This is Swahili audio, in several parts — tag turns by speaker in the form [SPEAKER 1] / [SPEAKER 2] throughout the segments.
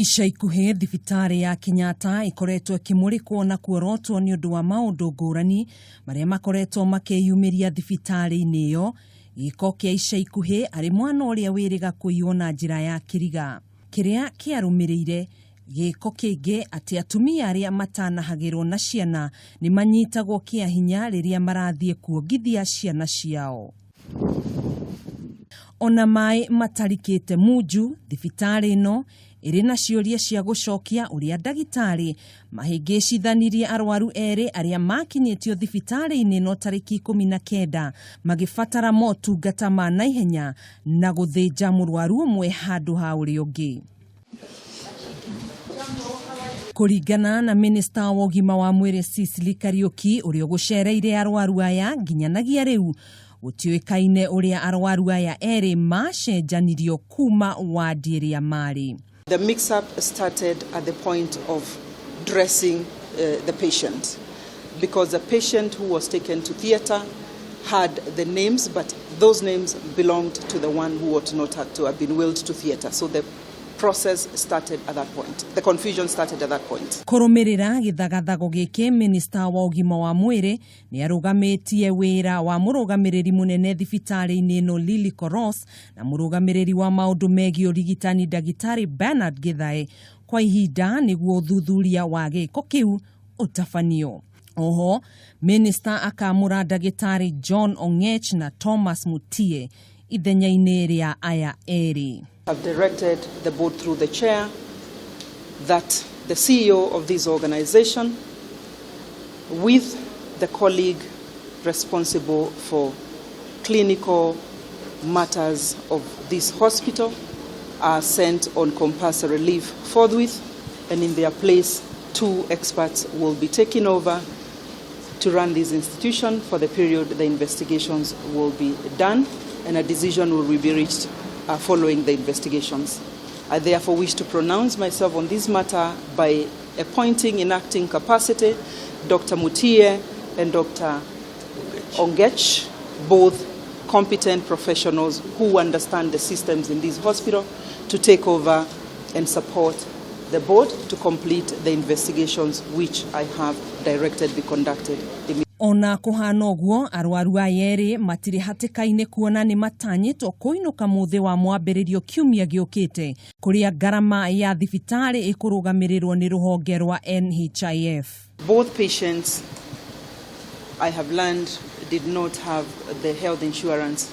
[SPEAKER 1] Ica ikuhĩ thibitari ya Kenyatta ikoretwo ikimurikwo na kuorotwo ni undu wa maundu ngurani maria makoretwo makiyumiria thibitari-ini iyo. Giko kia ica ikuhĩ ari mwana uria wiriga kuiywo na njira ya kiriga. Kiria kiarumirire giko kingi ati atumia aria matanahagirwo na ciana ni manyitagwo kia hinya riria marathie kuongithia ciana ciao. Ona mai matarikite muju thibitari ino iri na ciuria cia gucokia uria ndagitari mahingicithanirie arwaru eri aria makinyitio thibitari-ini no tariki 19 magifatara motungata ma naihenya na guthinja murwaru umwe handu ha uria ungi. Kuringana na Minister wa Ugima wa Mwiri Cecily Kariuki uria gucereire arwaru aya nginyanagia riu gutioikaine uria arwaru aya eri macenjanirio kuma wadi iria mari.
[SPEAKER 2] The mix-up started at the point of dressing the patient, because the patient who was taken to theatre had the names, but those names belonged to the one who ought not have to have been willed to theatre. So the process started at that point. The confusion started at that point.
[SPEAKER 1] Kurumirira githagathago giki, Minister wa Ugima wa Mwiri ni arugamitie wira wa murugamiriri munene thibitari-ini ino Lily Koros na murugamiriri wa maundu megi urigitani Dagitari Bernard Githae kwa ihinda niguo uthuthuria wa giko kiu utafanio. Oho, Minister akamura Dagitari John Ongech na Thomas Mutie ithenya-ini ria aya eri.
[SPEAKER 2] I've directed the board through the chair that the CEO of this organization, with the colleague responsible for clinical matters of this hospital, are sent on compulsory leave forthwith, and in their place 2 experts will be taken over to run this institution for the period the investigations will be done, and a decision will be reached following the investigations. I therefore wish to pronounce myself on this matter by appointing in acting capacity Dr. Mutie and Dr. Ongech, both competent professionals who understand the systems in this hospital, to take over and support the board to complete the investigations which I have directed be conducted immediately.
[SPEAKER 1] Ona kuhana uguo arwaru ayeri matiri hatikaine kuona ni matanyitwo kuinuka muthi wa mwambiririo kiumia giukite kuria garama ya thibitari ikurugamirirwo ni ruhonge rwa NHIF.
[SPEAKER 2] Both patients, I have learned, did not have the health insurance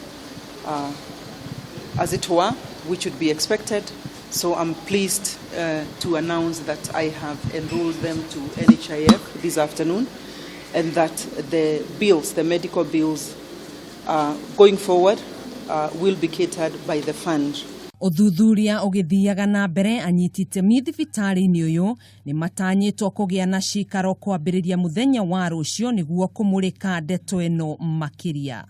[SPEAKER 2] as it were, which would be expected. So I'm pleased to announce that I have enrolled them to NHIF this afternoon, and that the bills, the medical bills, going forward will be catered by the fund.
[SPEAKER 1] Uthuthuria ugithiaga na mbere anyitite thibitari-ini uyu ni matanyitwo kugia na cikaro kwambiriria muthenya wa rucio niguo kumurika ndeto ino makiria.